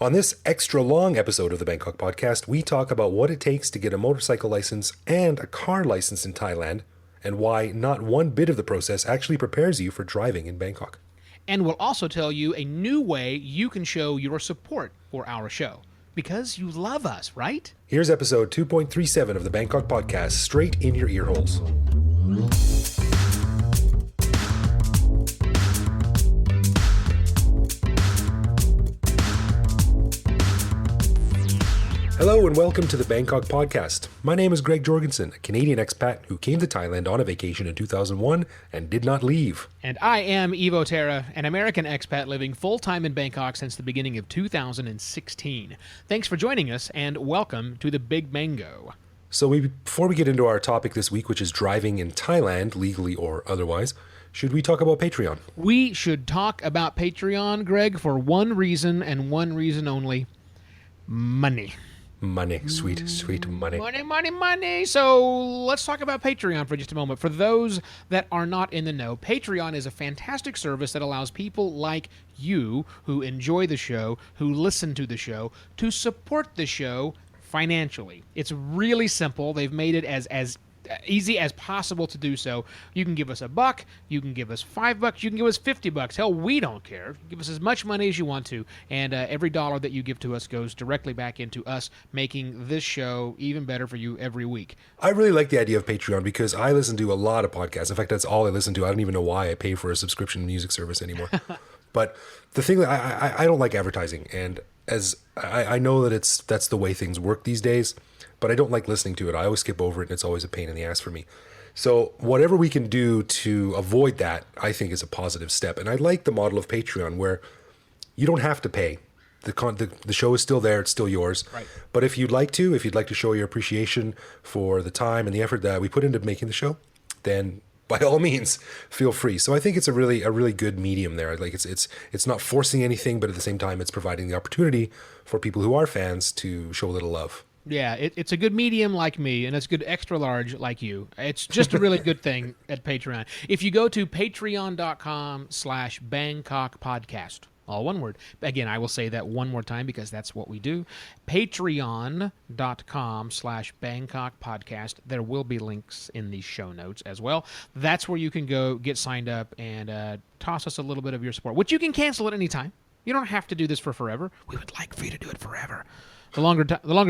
On this extra long episode of the Bangkok podcast, we talk about what it takes to get a motorcycle license and a car license in Thailand, and why not one bit of the process actually prepares you for driving in Bangkok. And we'll also tell you a new way you can show your support for our show. Because you love us, right? Here's episode 2.37 of the Bangkok podcast, straight in your ear holes. Hello and welcome to the Bangkok podcast. My name is Greg Jorgensen, a Canadian expat who came to Thailand on a vacation in 2001 and did not leave. And I am Ivo Terra, an American expat living full-time in Bangkok since the beginning of 2016. Thanks for joining us and welcome to the Big Mango. So before we get into our topic this week, which is driving in Thailand, legally or otherwise, should we talk about Patreon? We should talk about Patreon, Greg, for one reason and one reason only: money. Money, sweet money. Money. So let's talk about Patreon for just a moment. For those that are not in the know, Patreon is a fantastic service that allows people like you who enjoy the show, who listen to the show, to support the show financially. It's really simple. They've made it as easy as possible to do so. You can give us $1, you can give us $5, you can give us $50. Hell, we don't care. Give us as much money as you want to, and every dollar that you give to us goes directly back into us making this show even better for you every week. I really like the idea of Patreon because I listen to a lot of podcasts. In fact, that's all I listen to. I don't even know why I pay for a subscription music service anymore. But the thing that I don't like advertising, and as I know that that's the way things work these days, but I don't like listening to it. I always skip over it, and it's always a pain in the ass for me. So whatever we can do to avoid that, I think is a positive step. And I like the model of Patreon where you don't have to pay. The show is still there. It's still yours. Right. But if you'd like to show your appreciation for the time and the effort that we put into making the show, then by all means, feel free. So I think it's a really good medium there. Like it's not forcing anything, but at the same time, it's providing the opportunity for people who are fans to show a little love. Yeah, it's a good medium like me, and it's good extra large like you. It's just a really good thing at Patreon. If you go to patreon.com/Bangkok podcast, all one word. Again, I will say that one more time because that's what we do. Patreon.com/Bangkok podcast. There will be links in the show notes as well. That's where you can go get signed up and toss us a little bit of your support, which you can cancel at any time. You don't have to do this for forever. We would like for you to do it forever. The longer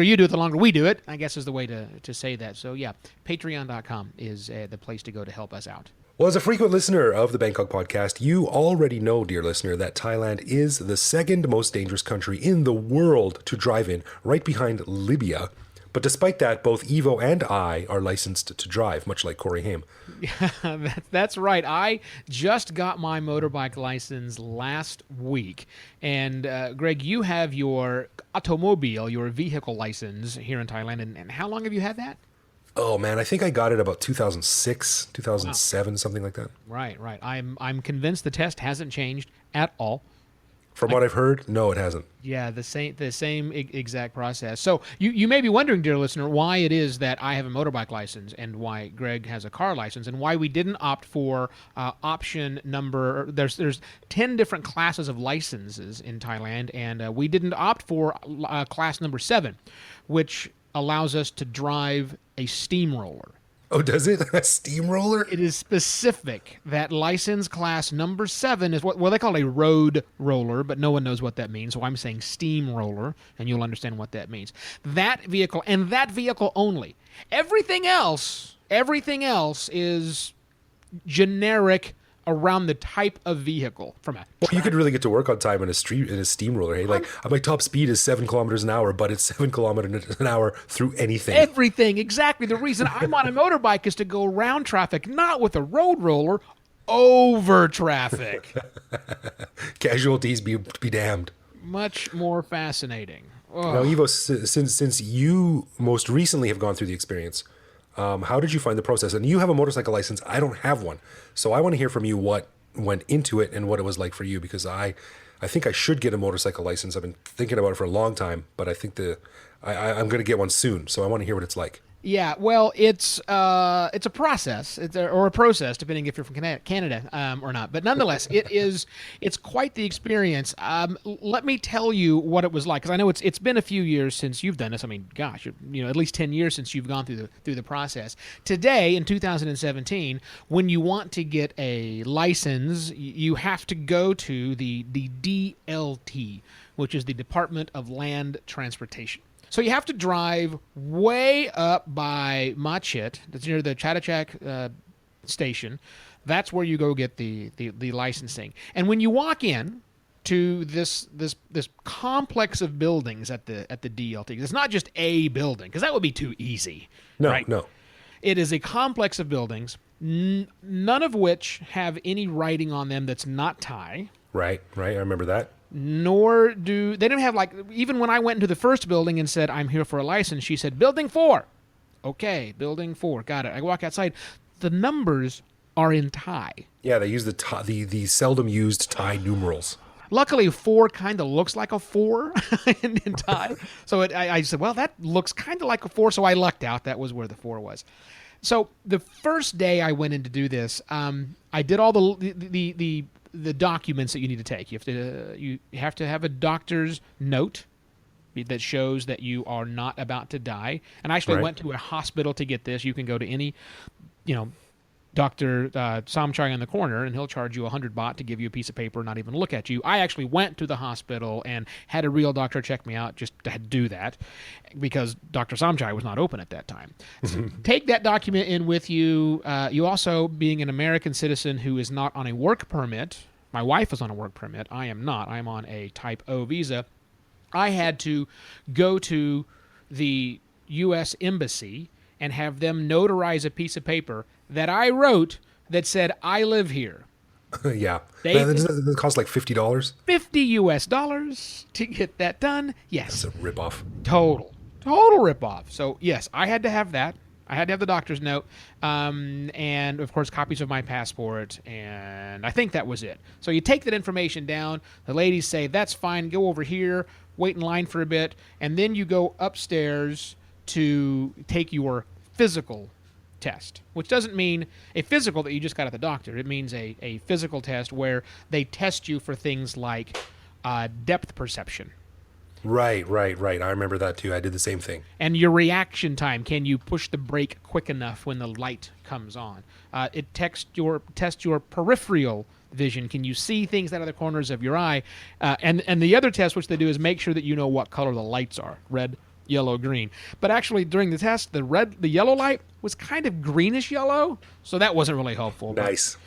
you do it, the longer we do it, I guess is the way to say that. So yeah, patreon.com is the place to go to help us out. Well, as a frequent listener of the Bangkok podcast, you already know, dear listener, that Thailand is the second most dangerous country in the world to drive in, right behind Libya. But despite that, both Ivo and I are licensed to drive, much like Corey Haim. Yeah, that's right. I just got my motorbike license last week. And Greg, you have your automobile, your vehicle license here in Thailand. And how long have you had that? Oh, man, I think I got it about 2006, 2007, wow. Something like that. Right. I'm convinced the test hasn't changed at all. From what I've heard, no, it hasn't. Yeah, the same exact process. So you may be wondering, dear listener, why it is that I have a motorbike license and why Greg has a car license and why we didn't opt for option number. There's 10 different classes of licenses in Thailand, and we didn't opt for class number 7, which allows us to drive a steamroller. Oh, does it? A steamroller? It is specific that license class number 7 is what they call a road roller, but no one knows what that means, so I'm saying steamroller, and you'll understand what that means. That vehicle, and that vehicle only. Everything else is generic around the type of vehicle. Well, you could really get to work on time in a steamroller. Hey, like my top speed is 7 kilometers an hour, but it's 7 kilometers an hour through anything. Everything, exactly. The reason I'm on a motorbike is to go around traffic, not with a road roller, over traffic. Casualties be damned. Much more fascinating. Oh. Now, Ivo, since you most recently have gone through the experience, how did you find the process? And you have a motorcycle license. I don't have one. So I want to hear from you what went into it and what it was like for you, because I think I should get a motorcycle license. I've been thinking about it for a long time, but I think I'm going to get one soon. So I want to hear what it's like. Yeah, well, it's a process, or a process, depending if you're from Canada or not. But nonetheless, it's quite the experience. Let me tell you what it was like, because I know it's been a few years since you've done this. I mean, gosh, at least 10 years since you've gone through the process. Today, in 2017, when you want to get a license, you have to go to the DLT, which is the Department of Land Transportation. So you have to drive way up by Machit, that's near the Chatuchak station. That's where you go get the licensing. And when you walk in to this complex of buildings at the DLT, it's not just a building, because that would be too easy. No, right? no. It is a complex of buildings, none of which have any writing on them that's not Thai. Right. I remember that. Nor do they didn't have, like, even when I went into the first building and said I'm here for a license, she said building 4. Okay, building 4, got it. I walk outside, the numbers are in Thai. Yeah, they use the seldom used Thai numerals. Luckily, 4 kind of looks like a 4 in Thai. So I said, well, that looks kind of like a 4. So I lucked out. That was where the 4 was. So the first day I went in to do this, I did all the documents that you need to take. You have to have a doctor's note that shows that you are not about to die. And I actually went to a hospital to get this. You can go to any, Dr. Samchai on the corner, and he'll charge you 100 baht to give you a piece of paper, not even look at you. I actually went to the hospital and had a real doctor check me out just to do that, because Dr. Samchai was not open at that time. So take that document in with you. You also, being an American citizen who is not on a work permit, my wife is on a work permit. I am not. I'm on a Type O visa. I had to go to the U.S. Embassy and have them notarize a piece of paper that I wrote that said, I live here. Yeah. It cost like $50. $50 to get that done. Yes. That's a ripoff. Total ripoff. So, yes, I had to have that. I had to have the doctor's note, and, of course, copies of my passport, and I think that was it. So you take that information down. The ladies say, that's fine. Go over here, wait in line for a bit, and then you go upstairs to take your physical test, which doesn't mean a physical that you just got at the doctor. It means a physical test where they test you for things like depth perception. Right. I remember that too. I did the same thing. And your reaction time. Can you push the brake quick enough when the light comes on? It tests your peripheral vision. Can you see things out of the corners of your eye? And the other test, which they do, is make sure that you know what color the lights are. Red, yellow, green. But actually, during the test, the yellow light was kind of greenish yellow, so that wasn't really helpful. Nice.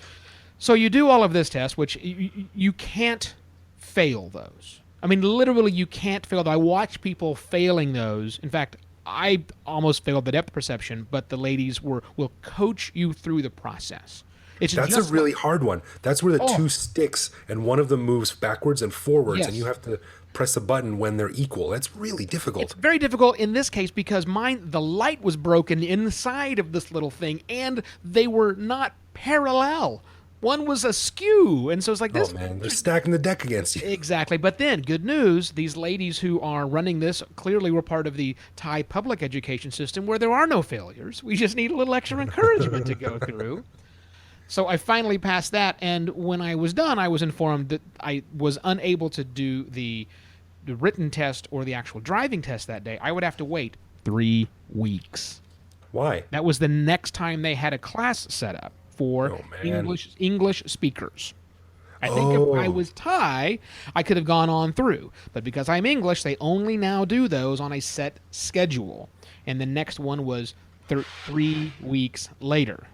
So you do all of this test, which you can't fail those. I mean, literally, you can't fail. I watch people failing those. In fact, I almost failed the depth perception, but the ladies will coach you through the process. That's a really hard one. That's where the two sticks and one of them moves backwards and forwards, and you have to press a button when they're equal. That's really difficult. It's very difficult in this case because the light was broken inside of this little thing, and they were not parallel. One was askew, and so it's like this. Oh man, they're stacking the deck against you. Exactly. But then, good news, these ladies who are running this clearly were part of the Thai public education system where there are no failures. We just need a little extra encouragement to go through. So I finally passed that, and when I was done, I was informed that I was unable to do the written test or the actual driving test that day. I would have to wait 3 weeks. Why? That was the next time they had a class set up for English speakers. I think if I was Thai, I could have gone on through. But because I'm English, they only now do those on a set schedule. And the next one was 3 weeks later.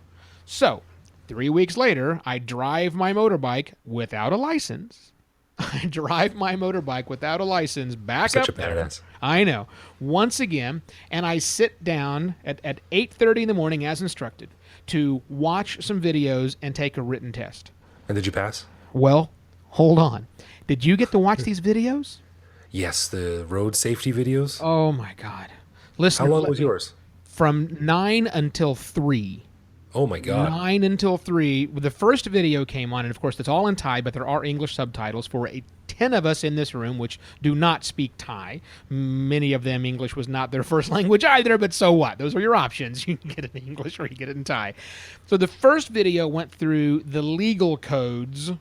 So 3 weeks later, I drive my motorbike without a license. I drive my motorbike without a license back up there. Badass. I know. Once again, and I sit down at 8:30 in the morning as instructed to watch some videos and take a written test. And did you pass? Well, hold on. Did you get to watch these videos? Yes, the road safety videos. Oh my God. Listen. How long was yours? From 9 until 3. Oh my God. 9 until 3. The first video came on, and of course, it's all in Thai, but there are English subtitles for a 10 of us in this room which do not speak Thai. Many of them, English was not their first language either, but so what? Those are your options. You can get it in English or you get it in Thai. So the first video went through the legal codes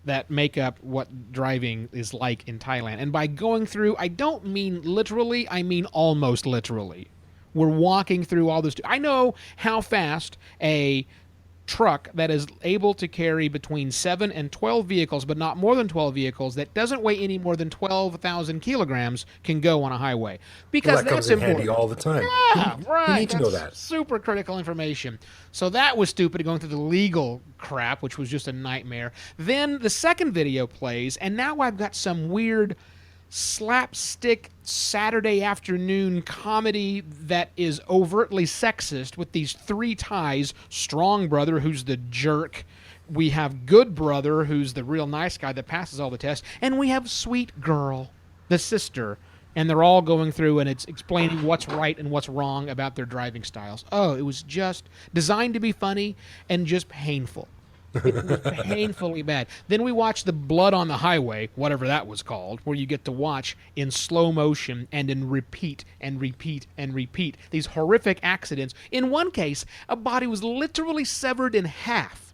that make up what driving is like in Thailand. And by going through, I don't mean literally, I mean almost literally. We're walking through all this. I know how fast a truck that is able to carry between 7 and 12 vehicles, but not more than 12 vehicles, that doesn't weigh any more than 12,000 kilograms can go on a highway. Because that comes in handy all the time. Yeah, right. You need to know that. Super critical information. So that was stupid, going through the legal crap, which was just a nightmare. Then the second video plays, and now I've got some weird slapstick Saturday afternoon comedy that is overtly sexist with these three Thais. Strong brother, who's the jerk. We have good brother, who's the real nice guy that passes all the tests. And we have sweet girl, the sister. And they're all going through, and it's explaining what's right and what's wrong about their driving styles. Oh, it was just designed to be funny and just painful. It was painfully bad. Then we watched the Blood on the Highway, whatever that was called, where you get to watch in slow motion and in repeat and repeat and repeat these horrific accidents. In one case, a body was literally severed in half.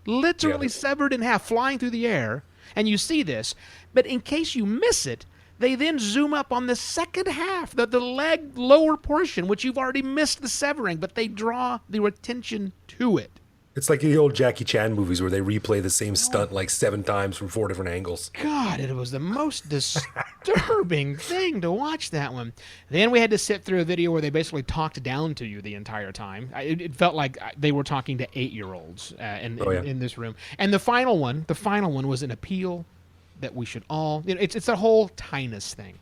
Literally severed in half, flying through the air. And you see this. But in case you miss it, they then zoom up on the second half, the leg lower portion, which you've already missed the severing, but they draw your attention to it. It's like the old Jackie Chan movies where they replay the same stunt like 7 times from 4 different angles. God, it was the most disturbing thing to watch, that one. Then we had to sit through a video where they basically talked down to you the entire time. It felt like they were talking to 8-year-olds in this room. And the final one was an appeal that we should all, it's a whole Thai-ness thing.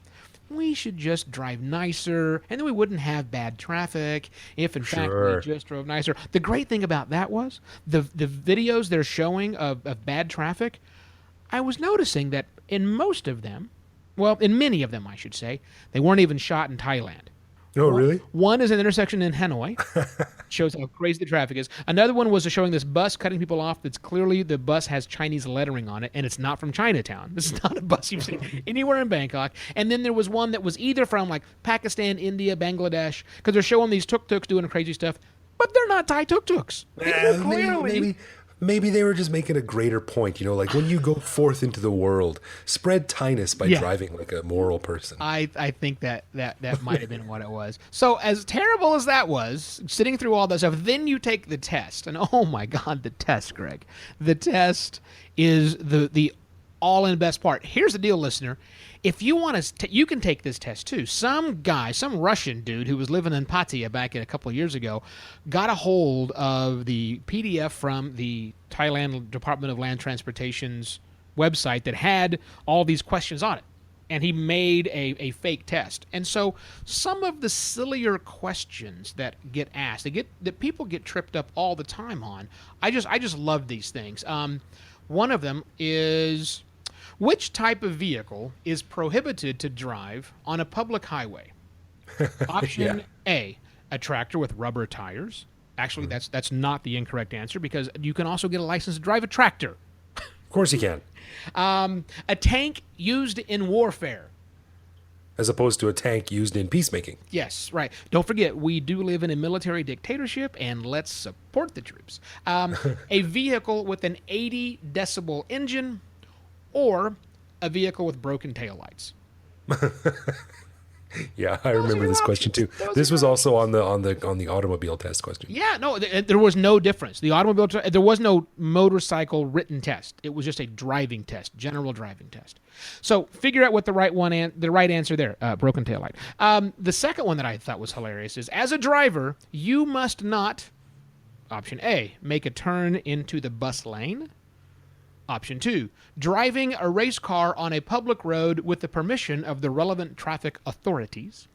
We should just drive nicer, and then we wouldn't have bad traffic if, in fact, we just drove nicer. The great thing about that was the videos they're showing of bad traffic, I was noticing that in most of them, well, in many of them, I should say, they weren't even shot in Thailand. Oh, really? One is an intersection in Hanoi. Shows how crazy the traffic is. Another one was showing this bus cutting people off. That's clearly the bus has Chinese lettering on it, and it's not from Chinatown. This is not a bus you've seen anywhere in Bangkok. And then there was one that was either from like Pakistan, India, Bangladesh, because they're showing these tuk-tuks doing crazy stuff, but they're not Thai tuk-tuks. Maybe they were just making a greater point, like when you go forth into the world, spread Thai-ness by driving like a moral person. I think that might have been what it was. So as terrible as that was, sitting through all that stuff, then you take the test. And oh my God, the test, Greg. The test is the all-in best part. Here's the deal, listener. If you want to, you can take this test too. Some Russian dude who was living in Pattaya back a couple of years ago, got a hold of the PDF from the Thailand Department of Land Transportation's website that had all these questions on it. And he made a fake test. And so some of the sillier questions that get asked, that people get tripped up all the time on, I just love these things. One of them is, which type of vehicle is prohibited to drive on a public highway? Option A, a tractor with rubber tires. Actually, that's not the incorrect answer, because you can also get a license to drive a tractor. Of course you can. A tank used in warfare. As opposed to a tank used in peacemaking. Yes, right. Don't forget, we do live in a military dictatorship, and let's support the troops. A vehicle with an 80 decibel engine, or a vehicle with broken taillights. Yeah, I remember this question too. This was also on the automobile test question. Yeah, no, there was no difference. The automobile, there was no motorcycle written test. It was just a driving test, general driving test. So figure out what the right answer there. Broken taillight. The second one that I thought was hilarious is, as a driver, you must not, option A, make a turn into the bus lane. Option 2, driving a race car on a public road with the permission of the relevant traffic authorities.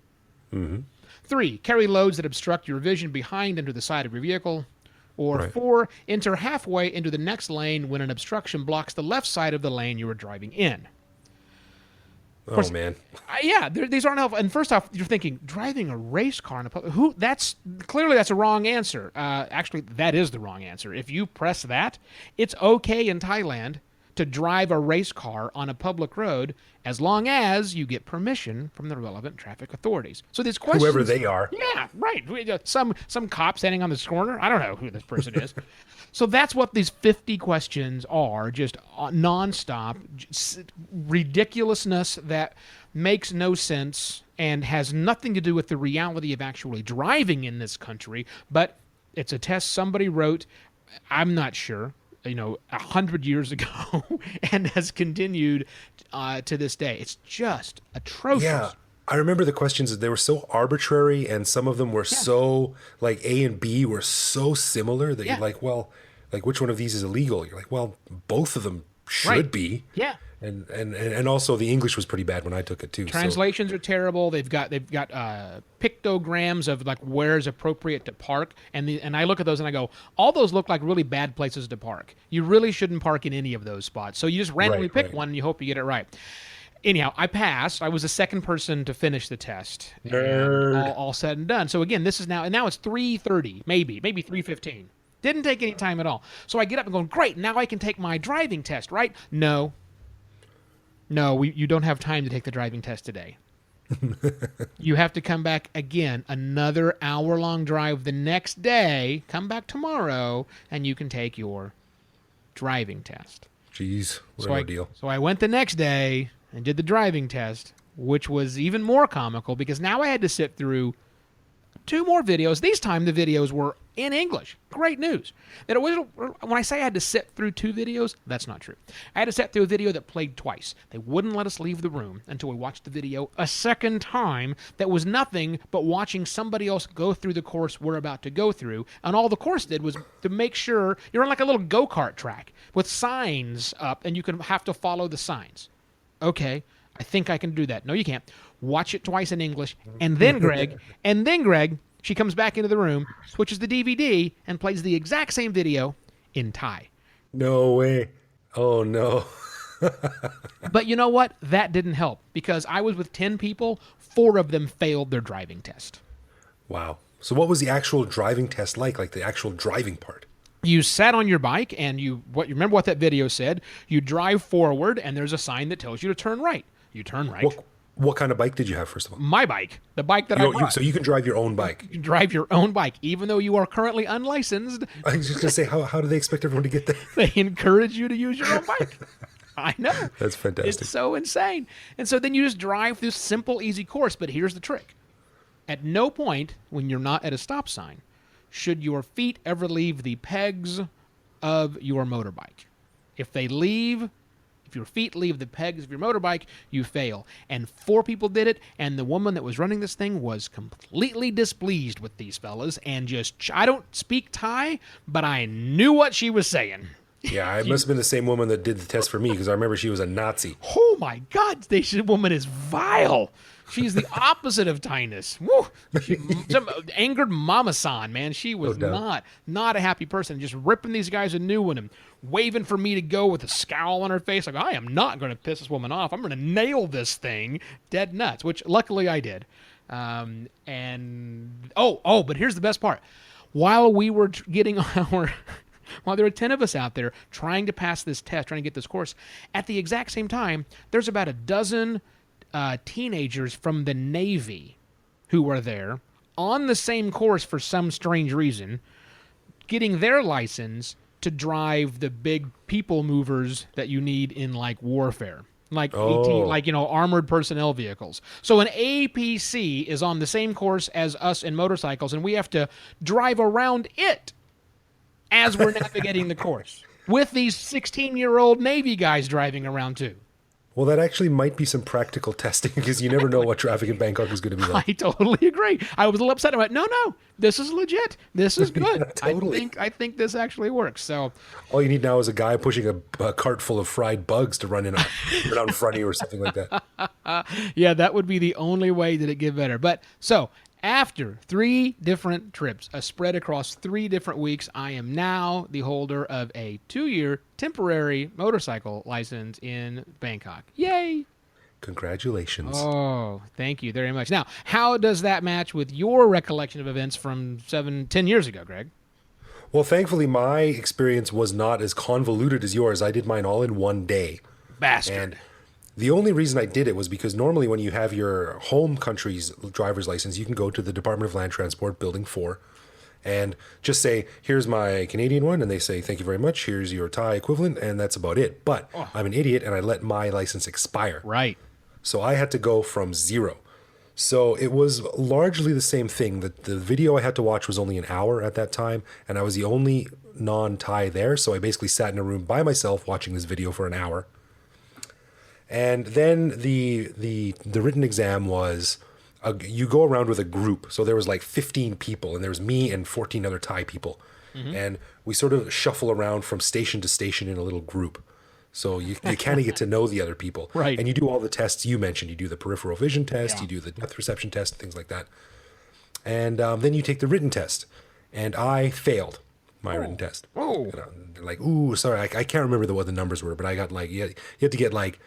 3, carry loads that obstruct your vision behind and to the side of your vehicle. Or 4, enter halfway into the next lane when an obstruction blocks the left side of the lane you are driving in. Oh, man. These aren't helpful. And first off, you're thinking, driving a race car in a public... That's a wrong answer. Actually, that is the wrong answer. If you press that, it's okay in Thailand to drive a race car on a public road as long as you get permission from the relevant traffic authorities. So these questions, Whoever they are. yeah, right. Some cop standing on this corner. I don't know who this person is. So that's what these 50 questions are, just nonstop ridiculousness that makes no sense and has nothing to do with the reality of actually driving in this country, but it's a test somebody wrote, I'm not sure, 100 years ago, and has continued to this day. It's just atrocious. Yeah. I remember the questions, they were so arbitrary, and some of them were so, like, A and B were so similar that you're like, well, like, which one of these is illegal? You're like, well, both of them should be. Yeah. And also the English was pretty bad when I took it too. Translations are terrible. They've got pictograms of like where is appropriate to park, and I look at those and I go, all those look like really bad places to park. You really shouldn't park in any of those spots. So you just randomly pick one and you hope you get it right. Anyhow, I passed. I was the second person to finish the test. Nerd. All said and done. So again, this is now it's 3:30, maybe 3:15. Didn't take any time at all. So I get up and going, great, now I can take my driving test, right? No, you don't have time to take the driving test today. You have to come back again, another hour-long drive the next day, come back tomorrow, and you can take your driving test. Jeez, what an ordeal. So I went the next day and did the driving test, which was even more comical because now I had to sit through 2 more videos. These time the videos were in English. Great news. When I say I had to sit through 2 videos, that's not true. I had to sit through a video that played twice. They wouldn't let us leave the room until we watched the video a second time that was nothing but watching somebody else go through the course we're about to go through. And all the course did was to make sure you're on like a little go-kart track with signs up and you have to follow the signs. Okay, I think I can do that. No, you can't. Watch it twice in English, and then Greg, she comes back into the room, switches the DVD, and plays the exact same video in Thai. No way. Oh, no. But you know what? That didn't help, because I was with 10 people, 4 of them failed their driving test. Wow. So what was the actual driving test like the actual driving part? You sat on your bike, and you remember what that video said? You drive forward, and there's a sign that tells you to turn right. You turn right. What kind of bike did you have, first of all? My bike. The bike that I brought. So you can drive your own bike? You can drive your own bike, even though you are currently unlicensed. I was just going to say, how do they expect everyone to get that? They encourage you to use your own bike. I know. That's fantastic. It's so insane. And so then you just drive through simple, easy course. But here's the trick. At no point, when you're not at a stop sign, should your feet ever leave the pegs of your motorbike. If your feet leave the pegs of your motorbike, you fail. And 4 people did it, and the woman that was running this thing was completely displeased with these fellas, and I don't speak Thai, but I knew what she was saying. Yeah, it must have been the same woman that did the test for me, because I remember she was a Nazi. Oh my God, this woman is vile. She's the opposite of Tynus. Woo! Some angered mama-san, man. She was not a happy person. Just ripping these guys a new one and waving for me to go with a scowl on her face. Like, I am not going to piss this woman off. I'm going to nail this thing dead nuts, which luckily I did. But here's the best part. While we were getting while there were 10 of us out there trying to pass this test, trying to get this course, at the exact same time, there's about a dozen teenagers from the Navy who were there on the same course for some strange reason, getting their license to drive the big people movers that you need in like warfare, like armored personnel vehicles. So an APC is on the same course as us in motorcycles, and we have to drive around it as we're navigating the course with these 16-year-old Navy guys driving around too. Well, that actually might be some practical testing, because you never know what traffic in Bangkok is going to be like. I totally agree. I was a little upset. I went, no, this is legit. This is good. Yeah, totally. I think this actually works. So all you need now is a guy pushing a cart full of fried bugs to run out in front of you or something like that. Yeah, that would be the only way that it get better. But so after 3 different trips, spread across 3 different weeks, I am now the holder of a 2-year temporary motorcycle license in Bangkok. Yay! Congratulations. Oh, thank you very much. Now, how does that match with your recollection of events from 10 years ago, Greg? Well, thankfully, my experience was not as convoluted as yours. I did mine all in one day. Bastard. And the only reason I did it was because normally when you have your home country's driver's license, you can go to the Department of Land Transport, Building 4, and just say, here's my Canadian one. And they say, thank you very much. Here's your Thai equivalent. And that's about it. But I'm an idiot and I let my license expire. Right. So I had to go from zero. So it was largely the same thing. The video I had to watch was only an hour at that time, and I was the only non-Thai there. So I basically sat in a room by myself watching this video for an hour. And then the written exam was you go around with a group. So there was like 15 people, and there was me and 14 other Thai people, and we sort of shuffle around from station to station in a little group. So you kind of get to know the other people. Right. And you do all the tests you mentioned. You do the peripheral vision test, Yeah. you do the depth perception test, things like that. And then you take the written test. And I failed my written test. Oh. And I'm like, ooh, sorry, I can't remember what the numbers were, but I got like, you had to get like,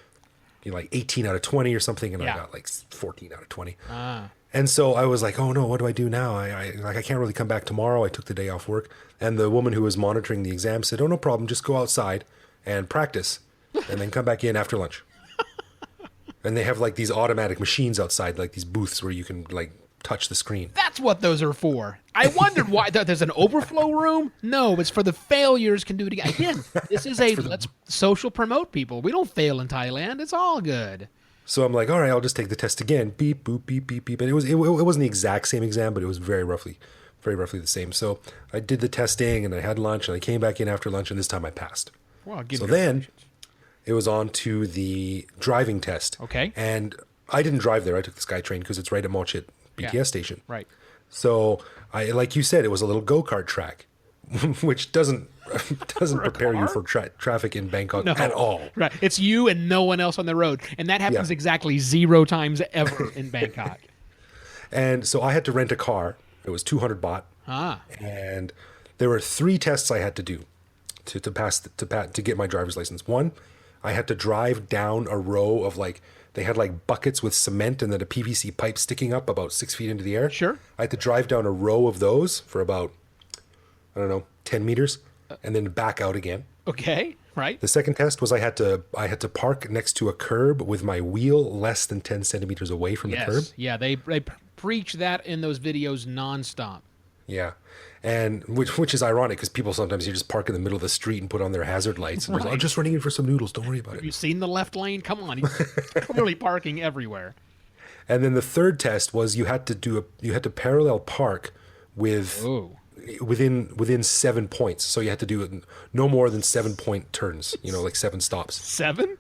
18 out of 20 or something, and Yeah. I got like 14 out of 20. Ah. And so I was like, oh no, what do I do now? I can't really come back tomorrow. I took the day off work. And the woman who was monitoring the exam said, oh, no problem, just go outside and practice and then come back in after lunch. And they have like these automatic machines outside, like these booths where you can like touch the screen. That's what those are for. I wondered why there's an overflow room. No, it's for the failures can do it again. Again, this is let's social promote people. We don't fail in Thailand. It's all good. So I'm like, all right, I'll just take the test again. Beep, boop, beep, beep, beep. And it wasn't the exact same exam, but it was very roughly the same. So I did the testing and I had lunch and I came back in after lunch and this time I passed. Well, So then it was on to the driving test. Okay. And I didn't drive there. I took the SkyTrain because it's right at Mochit BTS Yeah. station. Right. So like you said, it was a little go-kart track, which doesn't prepare you for traffic in Bangkok at all. Right. It's you and no one else on the road. And that happens Yeah. exactly 0 times ever in Bangkok. And so I had to rent a car. It was 200 baht. Ah. And there were 3 tests I had to do to get my driver's license. One, I had to drive down a row of they had like buckets with cement and then a PVC pipe sticking up about 6 feet into the air. Sure. I had to drive down a row of those for about, 10 meters and then back out again. Okay. Right. The second test was I had to park next to a curb with my wheel less than 10 centimeters away from the curb. Yeah, they preach that in those videos nonstop. Yeah. And which is ironic because people sometimes you just park in the middle of the street and put on their hazard lights and I'm just running in for some noodles. Don't worry about Have it. you seen the left lane? Come on. He's clearly parking everywhere. And then the third test was you had to parallel park with Oh. within 7 points. So you had to do no more than 7-point turns, like 7 stops. 7?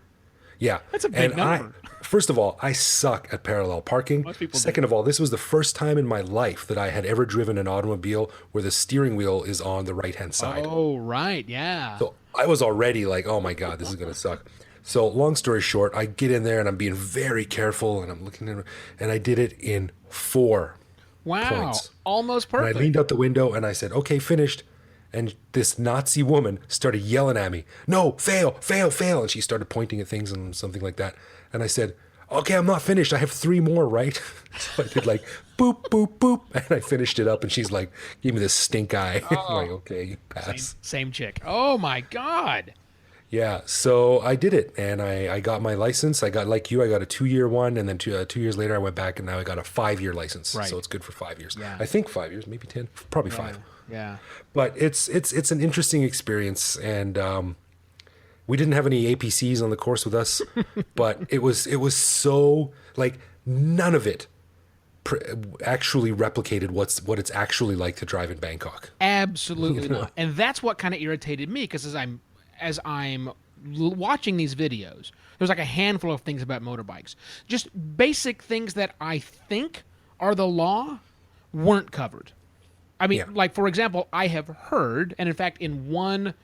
Yeah. That's a big number. First of all, I suck at parallel parking. Most people do. Second of all, this was the first time in my life that I had ever driven an automobile where the steering wheel is on the right-hand side. Oh, right. Yeah. So I was already like, oh my God, this is going to suck. So long story short, I get in there and I'm being very careful and I'm looking at and I did it in 4 wow. points. Almost And I perfect. leaned out the window and I said, okay, finished. And this Nazi woman started yelling at me, no, fail, fail, fail. And she started pointing at things and something like that. And I said, okay, I'm not finished. I have 3 more, right? So I did like boop, boop, boop. And I finished it up and she's like, gave me this stink eye. I'm like, okay, you pass. Same chick. Oh, my God. Yeah, so I did it and I got my license. I got, like you, I got a 2-year one. And then 2 years later, I went back and now I got a 5-year license. Right. So it's good for 5 years. Yeah. I think 5 years, maybe 10, probably 5. Yeah. But it's an interesting experience, and we didn't have any APCs on the course with us, but it was so like none of it actually replicated what it's actually like to drive in Bangkok. Absolutely not. And that's what kind of irritated me because as I'm watching these videos, there's like a handful of things about motorbikes, just basic things that I think are the law weren't covered. I mean, like, for example, I have heard, and in fact, in one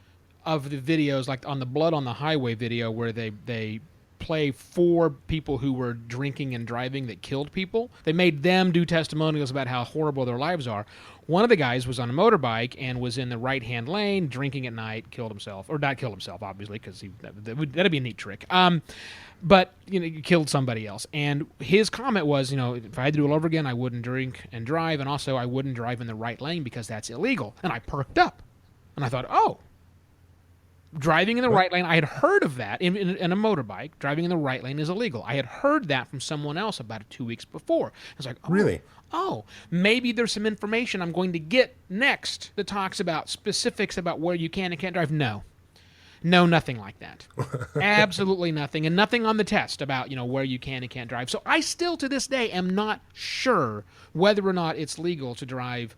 of the videos, like on the Blood on the Highway video, where they play 4 people who were drinking and driving that killed people, they made them do testimonials about how horrible their lives are. One of the guys was on a motorbike and was in the right-hand lane, drinking at night, killed himself. Or not killed himself, obviously, because that'd be a neat trick. But, you killed somebody else. And his comment was, if I had to do it all over again, I wouldn't drink and drive, and also I wouldn't drive in the right lane because that's illegal. And I perked up. And I thought, oh, driving in the right lane, I had heard of that in a motorbike. Driving in the right lane is illegal. I had heard that from someone else about 2 weeks before. I was like, oh, Really? oh, maybe there's some information I'm going to get next that talks about specifics about where you can and can't drive. No. No, nothing like that. Absolutely nothing. And nothing on the test about, where you can and can't drive. So I still, to this day, am not sure whether or not it's legal to drive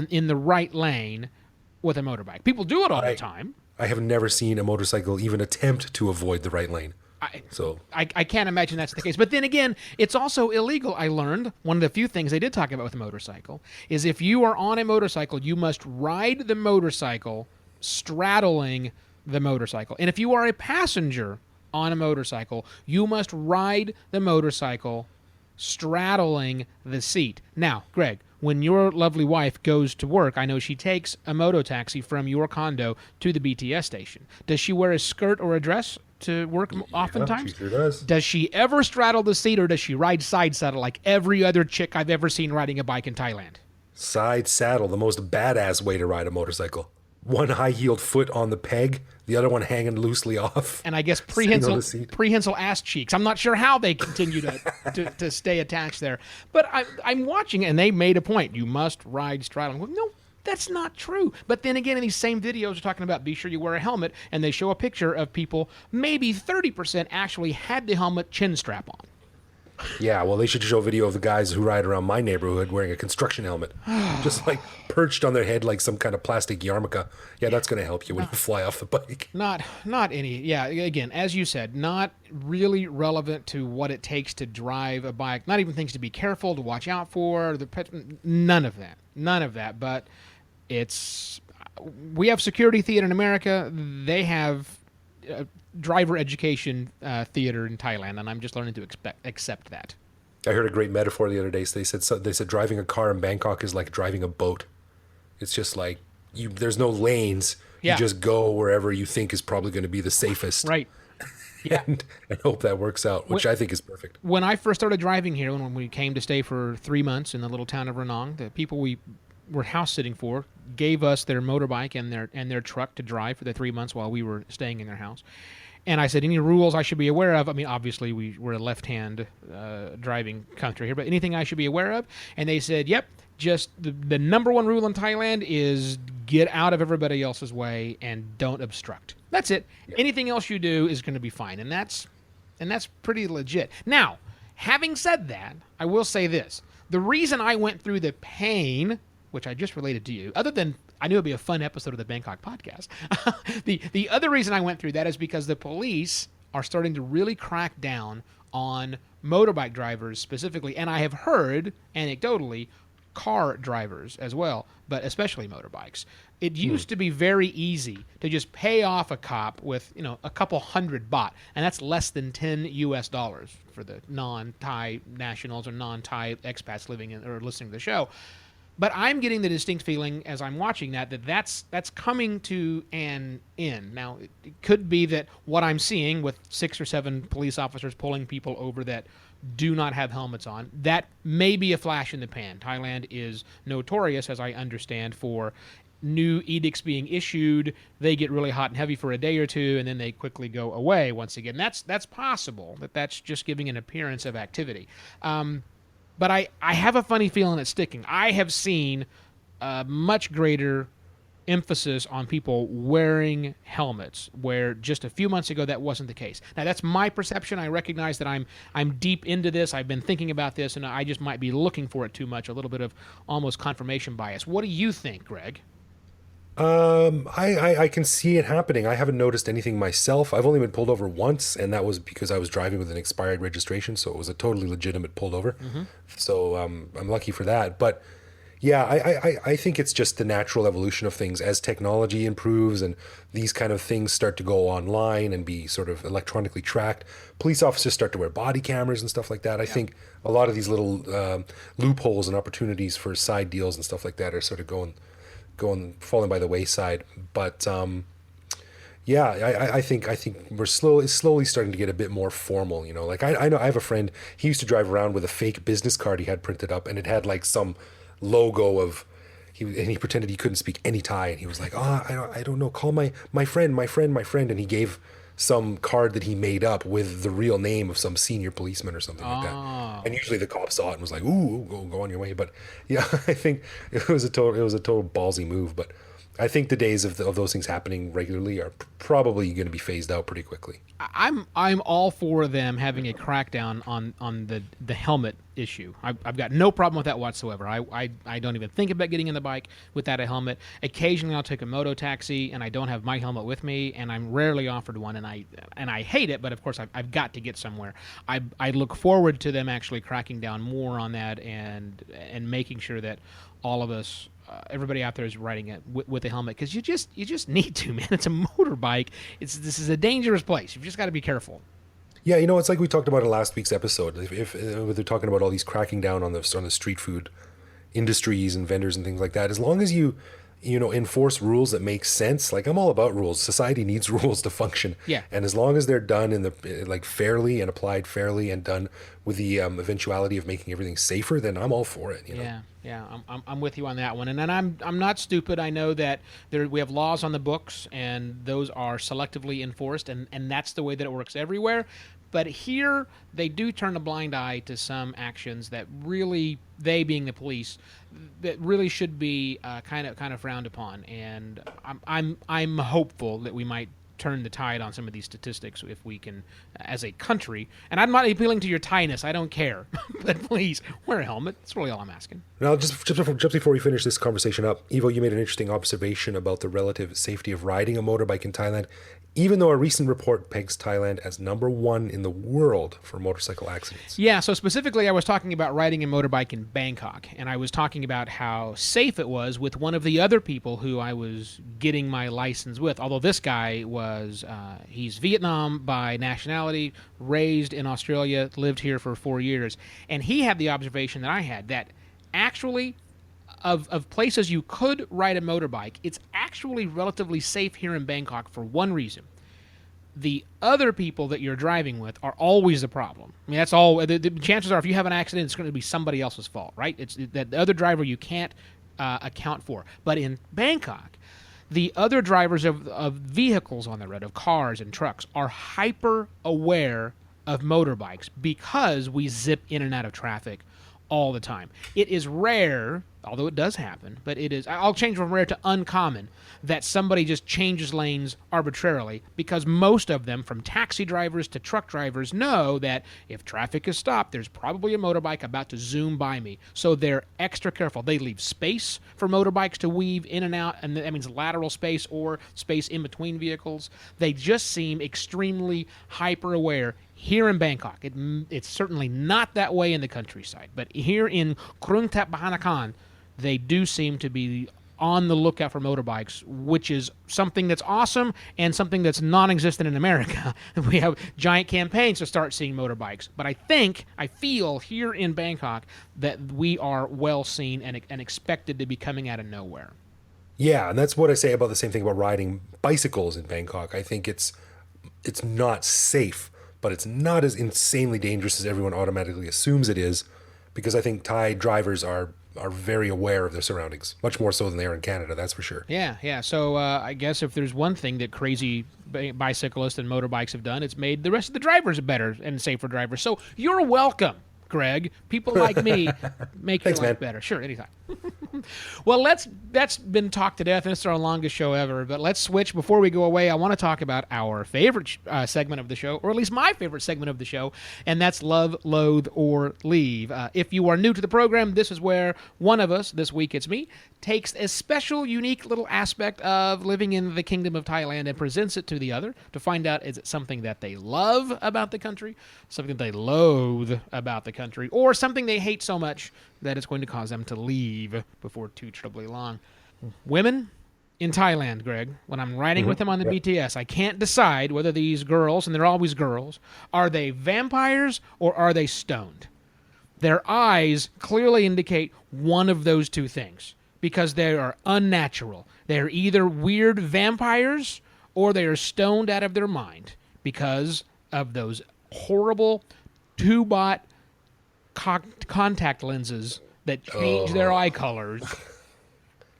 in the right lane with a motorbike. People do it all the time. I have never seen a motorcycle even attempt to avoid the right lane. I can't imagine that's the case. But then again, it's also illegal. I learned one of the few things they did talk about with a motorcycle is if you are on a motorcycle, you must ride the motorcycle straddling the motorcycle. And if you are a passenger on a motorcycle, you must ride the motorcycle straddling the seat. Now, Greg, when your lovely wife goes to work, I know she takes a moto taxi from your condo to the BTS station. Does she wear a skirt or a dress to work oftentimes? She sure does. Does she ever straddle the seat, or does she ride side saddle like every other chick I've ever seen riding a bike in Thailand? Side saddle, the most badass way to ride a motorcycle. One high-heeled foot on the peg, the other one hanging loosely off. And I guess prehensile ass cheeks. I'm not sure how they continue to stay attached there. But I'm watching, and they made a point. You must ride straddling. Well, no, that's not true. But then again, in these same videos, they're talking about be sure you wear a helmet, and they show a picture of people, maybe 30% actually had the helmet chin strap on. Yeah, well, they should show a video of the guys who ride around my neighborhood wearing a construction helmet. Just like perched on their head like some kind of plastic yarmulke. Yeah, that's going to help you when you fly off the bike. Not any. Yeah, again, as you said, not really relevant to what it takes to drive a bike. Not even things to be careful, to watch out for. None of that. None of that. But we have security theater in America. They have driver education theater in Thailand, and I'm just learning to accept that. I heard a great metaphor the other day. So they said driving a car in Bangkok is like driving a boat. It's just like there's no lanes. Yeah. You just go wherever you think is probably going to be the safest. Right. Yeah. And hope that works out, which I think is perfect. When I first started driving here, when we came to stay for 3 months in the little town of Ranong, the people we were house sitting for gave us their motorbike and their truck to drive for the 3 months while we were staying in their house. And I said, any rules I should be aware of? I mean, obviously, we're a left-hand driving country here, but anything I should be aware of? And they said, yep, just the number one rule in Thailand is get out of everybody else's way and don't obstruct. That's it. Yeah. Anything else you do is going to be fine, and that's pretty legit. Now, having said that, I will say this. The reason I went through the pain, which I just related to you, other than I knew it'd be a fun episode of the Bangkok podcast. The other reason I went through that is because the police are starting to really crack down on motorbike drivers specifically, and I have heard anecdotally car drivers as well, but especially motorbikes. It used to be very easy to just pay off a cop with, a couple $100 baht, and that's less than $10 for the non-Thai nationals or non-Thai expats living in or listening to the show. But I'm getting the distinct feeling as I'm watching that's coming to an end. Now, it could be that what I'm seeing with 6 or 7 police officers pulling people over that do not have helmets on, that may be a flash in the pan. Thailand is notorious, as I understand, for new edicts being issued. They get really hot and heavy for a day or two, and then they quickly go away once again. That's possible. That's just giving an appearance of activity. But I have a funny feeling it's sticking. I have seen a much greater emphasis on people wearing helmets, where just a few months ago that wasn't the case. Now, that's my perception. I recognize that I'm deep into this. I've been thinking about this, and I just might be looking for it too much, a little bit of almost confirmation bias. What do you think, Greg? I can see it happening. I haven't noticed anything myself. I've only been pulled over once, and that was because I was driving with an expired registration, so it was a totally legitimate pulled over. Mm-hmm. So I'm lucky for that. But yeah, I think it's just the natural evolution of things as technology improves and these kind of things start to go online and be sort of electronically tracked. Police officers start to wear body cameras and stuff like that. I think a lot of these little loopholes and opportunities for side deals and stuff like that are sort of falling by the wayside. But I think we're slowly starting to get a bit more formal. Like I know I have a friend. He used to drive around with a fake business card he had printed up, and it had like some logo of he pretended he couldn't speak any Thai, and he was like, "Oh, I don't know. Call my friend, and he gave some card that he made up with the real name of some senior policeman or something like that. Oh. And usually the cop saw it and was like, "Ooh, go on your way." But yeah, I think it was a total ballsy move. But I think the days of those things happening regularly are probably going to be phased out pretty quickly. I'm all for them having a crackdown on the helmet issue. I've got no problem with that whatsoever. I don't even think about getting in the bike without a helmet. Occasionally I'll take a moto taxi and I don't have my helmet with me, and I'm rarely offered one, and I hate it, but of course I've got to get somewhere. I look forward to them actually cracking down more on that and making sure that all of us, everybody out there is riding it with a helmet, because you just need to, man. It's a motorbike. This is a dangerous place. You've just got to be careful. Yeah, it's like we talked about in last week's episode. If they're talking about all these cracking down on the street food industries and vendors and things like that, as long as you enforce rules that make sense. Like, I'm all about rules. Society needs rules to function. Yeah. And as long as they're done in the fairly and applied fairly and done with the eventuality of making everything safer, then I'm all for it. Yeah, I'm with you on that one, and I'm not stupid. I know that we have laws on the books, and those are selectively enforced, and that's the way that it works everywhere. But here, they do turn a blind eye to some actions that really, they being the police, that really should be kind of frowned upon. And I'm hopeful that we might turn the tide on some of these statistics if we can, as a country. And I'm not appealing to your Thai-ness. I don't care. But please, wear a helmet. That's really all I'm asking. Now, just before we finish this conversation up, Ivo, you made an interesting observation about the relative safety of riding a motorbike in Thailand. Even though a recent report pegs Thailand as #1 in the world for motorcycle accidents. Yeah, so specifically I was talking about riding a motorbike in Bangkok, and I was talking about how safe it was with one of the other people who I was getting my license with. Although this guy was, he's Vietnam by nationality, raised in Australia, lived here for 4 years, and he had the observation that I had, that actually of places you could ride a motorbike, it's actually relatively safe here in Bangkok for one reason. The other people that you're driving with are always the problem. I mean, that's all. The chances are, if you have an accident, it's going to be somebody else's fault, right? It's that the other driver you can't account for. But in Bangkok, the other drivers of vehicles on the road, of cars and trucks, are hyper aware of motorbikes because we zip in and out of traffic all the time. It is rare, although it does happen, but it is, I'll change from rare to uncommon, that somebody just changes lanes arbitrarily, because most of them, from taxi drivers to truck drivers, know that if traffic is stopped, there's probably a motorbike about to zoom by me. So they're extra careful. They leave space for motorbikes to weave in and out, and that means lateral space or space in between vehicles. They just seem extremely hyper aware. Here in Bangkok, it's certainly not that way in the countryside, but here in Krung Thep Bahanakan, they do seem to be on the lookout for motorbikes, which is something that's awesome and something that's non-existent in America. We have giant campaigns to start seeing motorbikes, but I feel here in Bangkok that we are well seen and expected to be coming out of nowhere. Yeah, and that's what I say about the same thing about riding bicycles in Bangkok. I think it's not safe, but it's not as insanely dangerous as everyone automatically assumes it is, because I think Thai drivers are very aware of their surroundings, much more so than they are in Canada, that's for sure. Yeah. So I guess if there's one thing that crazy bicyclists and motorbikes have done, it's made the rest of the drivers better and safer drivers. So you're welcome, Greg. People like me make your life better. Sure, anytime. Well, that's been talked to death, and it's our longest show ever. But let's switch. Before we go away, I want to talk about our favorite segment of the show, or at least my favorite segment of the show, and that's Love, Loathe, or Leave. If you are new to the program, this is where one of us, this week it's me, takes a special, unique little aspect of living in the Kingdom of Thailand and presents it to the other to find out, is it something that they love about the country, something they loathe about the country, or something they hate so much that it's going to cause them to leave before too terribly long. Women in Thailand, Greg, when I'm riding with them on the BTS, I can't decide whether these girls, and they're always girls, are they vampires or are they stoned? Their eyes clearly indicate one of those two things, because they are unnatural. They're either weird vampires or they are stoned out of their mind because of those horrible two-bot contact lenses that change their eye colors.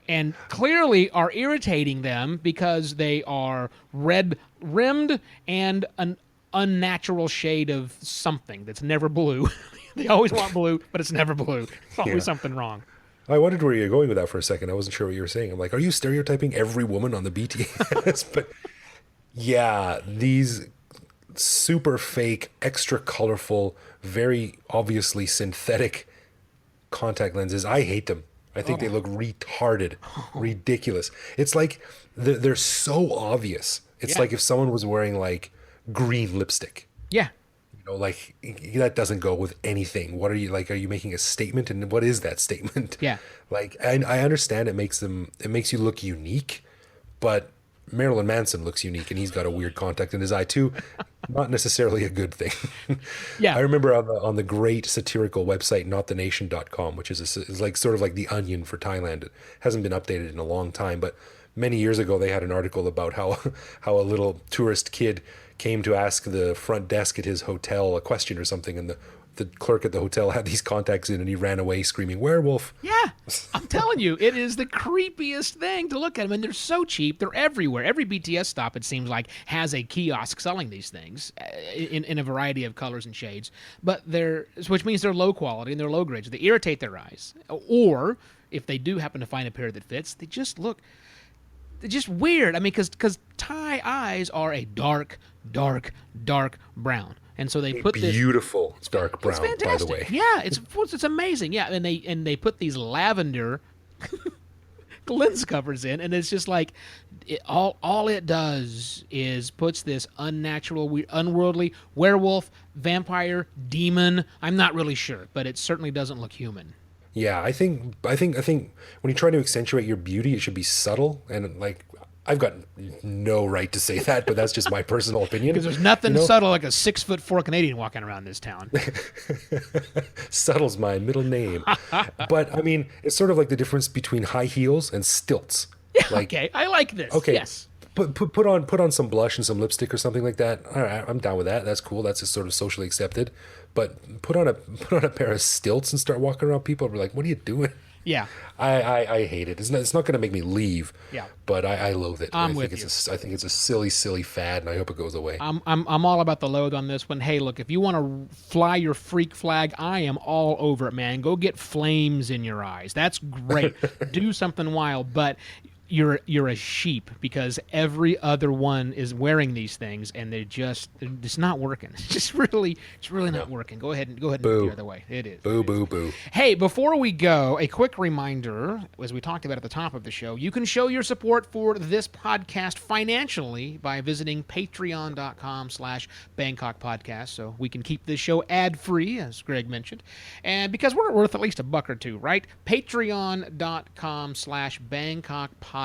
and clearly are irritating them because they are red rimmed and an unnatural shade of something that's never blue. They always want blue, but it's never blue. It's always Yeah. something wrong. I wondered where you were going with that for a second. I wasn't sure what you were saying. I'm like, are you stereotyping every woman on the BTS? But yeah, these super fake, extra colorful, very obviously synthetic contact lenses, I hate them. I think they look retarded, ridiculous. It's like they're so obvious. It's Yeah. like if someone was wearing like green lipstick. Yeah. You know, like that doesn't go with anything. What are you like? Are you making a statement? And what is that statement? Yeah. Like, I understand it makes you look unique, but Marilyn Manson looks unique and he's got a weird contact in his eye too. Not necessarily a good thing. Yeah. I remember on the great satirical website, notthenation.com, which is like sort of like the Onion for Thailand. It hasn't been updated in a long time, but many years ago they had an article about how a little tourist kid came to ask the front desk at his hotel a question or something, and the clerk at the hotel had these contacts in and he ran away screaming werewolf. Yeah, I'm telling you, it is the creepiest thing to look at them, and they're so cheap. They're everywhere. Every BTS stop, it seems like, has a kiosk selling these things in a variety of colors and shades. But which means they're low quality and they're low grade. So they irritate their eyes. Or if they do happen to find a pair that fits, they're just weird. I mean, because Thai eyes are a dark, dark, dark brown. And so they put this Beautiful dark brown, it's by fantastic. the way. Yeah, it's amazing. Yeah, and they put these lavender lens covers in, and it's just like all it does is puts this unnatural, unworldly werewolf, vampire, demon. I'm not really sure, but it certainly doesn't look human. Yeah, I think when you try to accentuate your beauty, it should be subtle, and like I've got no right to say that, but that's just my personal opinion. Because there's nothing You know? subtle like a 6'4" Canadian walking around this town. Subtle's my middle name. But I mean, it's sort of like the difference between high heels and stilts. Like, Okay, I like this. okay, Yes. put on some blush and some lipstick or something like that. All right, I'm down with that. That's cool. That's just sort of socially accepted. But put on a pair of stilts and start walking around. People are like, "What are you doing?" Yeah. I hate it. It's not going to make me leave. Yeah. But I loathe it. I'm I with think you. I think it's a silly fad, and I hope it goes away. I'm all about the loathe on this one. Hey, look, if you want to fly your freak flag, I am all over it, man. Go get flames in your eyes. That's great. Do something wild, but you're a sheep because every other one is wearing these things and they're just not working. It's really not working. Go ahead and look the other way. It is. Boo, boo, boo. Hey, before we go, a quick reminder, as we talked about at the top of the show, you can show your support for this podcast financially by visiting patreon.com/Bangkok Podcast, so we can keep this show ad-free, as Greg mentioned. And because we're worth at least $1 or $2, right? Patreon.com/Bangkok Podcast.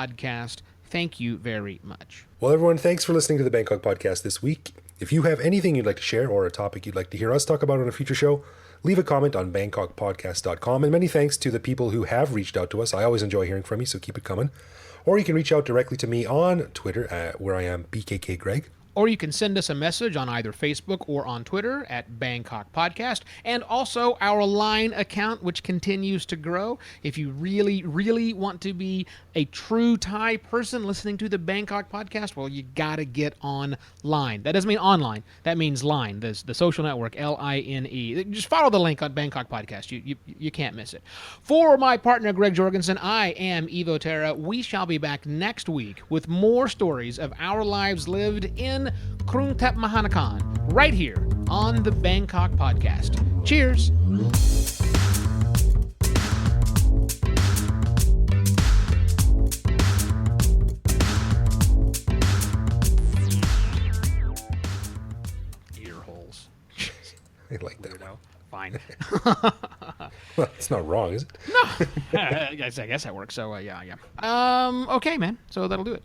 Thank you very much. Well, everyone, thanks for listening to the Bangkok Podcast this week. If you have anything you'd like to share or a topic you'd like to hear us talk about on a future show, leave a comment on bangkokpodcast.com. And many thanks to the people who have reached out to us. I always enjoy hearing from you, so keep it coming. Or you can reach out directly to me on Twitter, where I am BKK Greg. Or you can send us a message on either Facebook or on Twitter at Bangkok Podcast, and also our Line account, which continues to grow. If you really, really want to be a true Thai person listening to the Bangkok Podcast, well, you got to get on Line. That doesn't mean online. That means Line, the social network, Line. Just follow the link on Bangkok Podcast. You can't miss it. For my partner, Greg Jorgensen, I am Evo Terra. We shall be back next week with more stories of our lives lived in Krung Thep Mahanakan, right here on the Bangkok Podcast. Cheers. Ear holes. I like that. Weirdo. Fine. Well, it's not wrong, is it? I guess that works. So, yeah. Okay, man. So that'll do it.